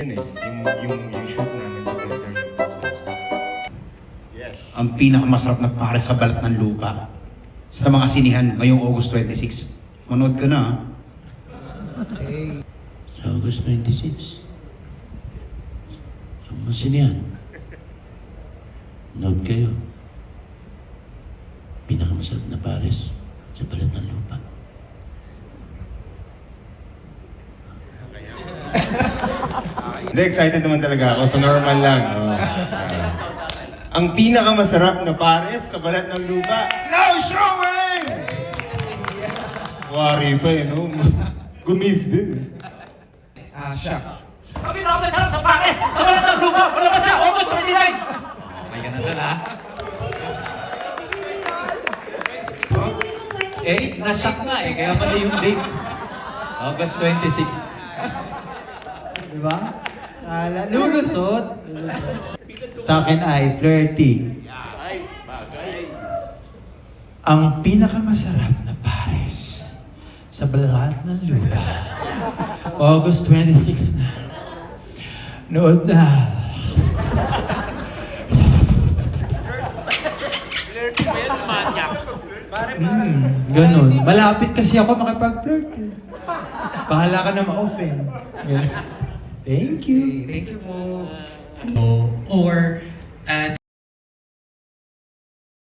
Yun eh, yung shoot namin sa Peter. Yes. Ang pinakamasarap na pares sa balat ng lupa sa mga sinihan ngayong August 26. Manood ka na, ha? Sa August 26. Sa mga sinihan. Note kayo. Pinakamasarap na pares sa balat ng lupa. Hindi, excited naman talaga ako. So normal lang. Oh. Ang pinakamasarap na pares sa balat ng lupa, now showing! Wari pa eh, no? Gumiz din. Siya. Ang pinakamasarap sa pares sa balat ng lupa, palabas na August 29! May ganun doon, ha? Na-shock nga eh, kaya pala yung date. August 26. Diba? Lulusot. Sa akin ay flirty. Ang pinakamasarap na pares sa balat ng lupa. August 26 na. Nood na. Ganun. Malapit kasi ako makipag-flirt. Bahala ka na ma-offend. Thank you. Thank you po. Or